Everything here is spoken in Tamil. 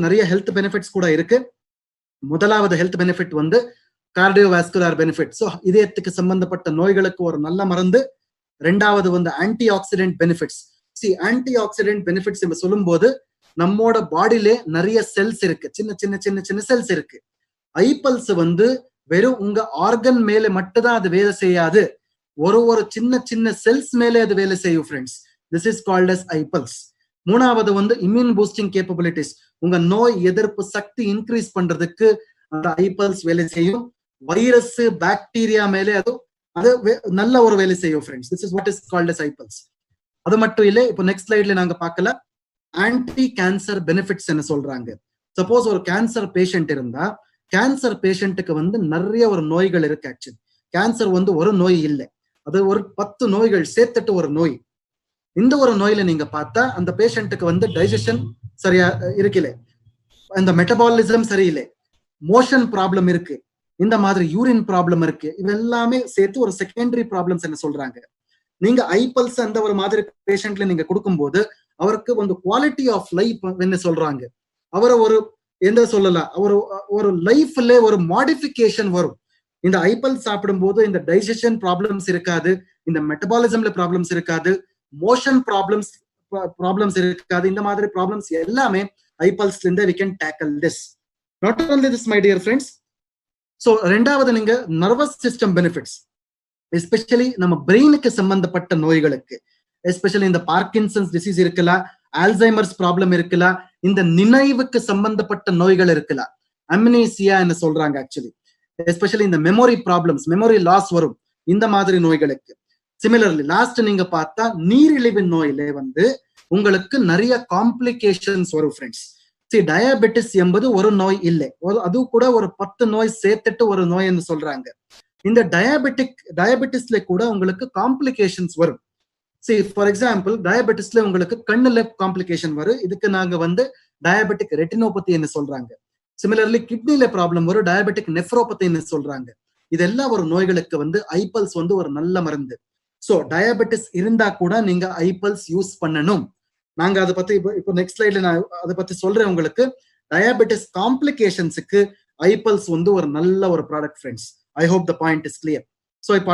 நிறைய ஹெல்த் பெனிஃபிட்ஸ் கூட இருக்கு. முதலாவது ஹெல்த் பெனிஃபிட் வந்து கார்டியோவாஸ்குலர் பெனிஃபிட். ஸோ இதயத்துக்கு சம்பந்தப்பட்ட நோய்களுக்கு ஒரு நல்ல மருந்து. ரெண்டாவது வந்து anti accident benefits. Anti accident benefits நம்ம சொல்லும் போது நம்மோட பாடியிலே நிறைய செல்ஸ் இருக்கு, சின்ன சின்ன சின்ன சின்ன செல்ஸ் இருக்கு. ஐபல்ஸ் வந்து வெறும் உங்க ஆர்கன் மேல மட்டும்தான் அது வேலை செய்யாது, ஒரு சின்ன சின்ன செல்ஸ் மேலே அது வேலை செய்யும் friends. This is called as eyeballs. மூணாவது வந்து இம்யூன் பூஸ்டிங் கேப்பபிலிட்டிஸ். உங்க நோய் எதிர்ப்பு சக்தி இன்க்ரீஸ் பண்றதுக்கு அந்த ஐபல்ஸ் வேலை செய்யும். வைரஸ் பாக்டீரியா மேலே அது நல்ல ஒரு வேலை செய்யும் friends. This is what is called as eyeballs. அது மட்டும் இல்லை, இப்போ நெக்ஸ்ட் ஸ்லைட்ல நாங்க பார்க்கல ஆன்டி கேன்சர் பெனிஃபிட்ஸ் என்ன சொல்றாங்க. சப்போஸ் ஒரு கேன்சர் பேஷண்ட் இருந்தா, கேன்சர் பேஷண்ட்டுக்கு வந்து நிறைய ஒரு நோய்கள் இருக்கு. ஆக்சுவலி கேன்சர் வந்து ஒரு நோய் இல்லை, அது ஒரு 10 நோய்கள் சேர்த்துட்டு ஒரு நோய். இந்த ஒரு நோயில நீங்க பார்த்தா அந்த பேஷண்ட்டுக்கு வந்து டைஜஷன் சரியா இருக்கல, இந்த மெட்டபாலிசம் சரியில்லை, மோஷன் ப்ராப்ளம் இருக்கு, இந்த மாதிரி யூரின் ப்ராப்ளம் இருக்கு. இது எல்லாமே சேர்த்து ஒரு செகண்டரி ப்ராப்ளம்ஸ் என்ன சொல்றாங்க. நீங்க ஐபல்ஸ் அந்த ஒரு மாதிரி பேஷண்ட்ல நீங்க கொடுக்கும்போது அவருக்கு வந்து குவாலிட்டி ஆஃப் லைஃப் என்ன சொல்றாங்க, அவரை ஒரு எந்த சொல்லலாம், ஒரு லைஃப்ல ஒரு மாடிஃபிகேஷன் வரும். இந்த ஐபல்ஸ் சாப்பிடும் போது இந்த டைஜஷன் ப்ராப்ளம்ஸ் இருக்காது, இந்த மெட்டபாலிசம்ல ப்ராப்ளம்ஸ் இருக்காது, மோஷன் ப்ராப்ளம்ஸ் இருக்காது. இந்த மாதிரி ப்ராப்ளம்ஸ் எல்லாமே ஐபல்ஸ்ல இருந்து we can tackle this. Not only this my dear friends. So ரெண்டாவது நீங்க நர்வஸ் சிஸ்டம் பெனிஃபிட்ஸ், எஸ்பெஷலி நம்ம பிரெயினுக்கு சம்பந்தப்பட்ட நோய்களுக்கு, எஸ்பெஷலி இந்த பார்க்கின்சன்ஸ் டிசீஸ் இருக்கலாம், ஆல்சைமர்ஸ் ப்ராப்ளம் இருக்கலாம், இந்த நினைவுக்கு சம்பந்தப்பட்ட நோய்கள் இருக்கலாம், அம்னீசியா என்ன சொல்றாங்க ஆக்சுவலி, எஸ்பெஷலி இந்த மெமரி ப்ராப்ளம்ஸ், மெமரி லாஸ் வரும் இந்த மாதிரி நோய்களுக்கு. சிமிலர்லி லாஸ்ட் நீங்க பார்த்தா நீரிழிவு நோயில வந்து உங்களுக்கு நிறைய காம்ப்ளிகேஷன்ஸ் வரும் ஃப்ரெண்ட்ஸ். டயபெட்டிஸ் என்பது ஒரு நோய் இல்லை, அது கூட ஒரு 10 நோய் சேர்த்துட்டு ஒரு நோய்னு சொல்றாங்க. இந்த டயபெட்டிஸ்ல கூட உங்களுக்கு காம்ப்ளிகேஷன்ஸ் வரும். ஃபார் எக்ஸாம்பிள் டயபெட்டிஸ்ல உங்களுக்கு கண்ணுல காம்ப்ளிகேஷன் வரும், இதுக்கு நாங்க வந்து டயபெட்டிக் ரெட்டினோபதி என்ன சொல்றாங்க. சிமிலர்லி கிட்னில ப்ராப்ளம் வரும், டயபெட்டிக் நெஃப்ரோபதி என்ன சொல்றாங்க. இதெல்லாம் ஒரு நோய்களுக்கு வந்து ஐபல்ஸ் வந்து ஒரு நல்ல மருந்து. சோ டயபெட்டிஸ் இருந்தா கூட நீங்க ஐபல்ஸ் யூஸ் பண்ணணும். நாங்க அதை பத்தி இப்போ நெக்ஸ்ட் ஸ்லைட்ல நான் அதை பத்தி சொல்றேன் உங்களுக்கு. டயபெட்டிஸ் காம்ப்ளிகேஷன்ஸுக்கு ஐபல்ஸ் வந்து ஒரு நல்ல ஒரு product friends. I hope the point is clear. So இப்போ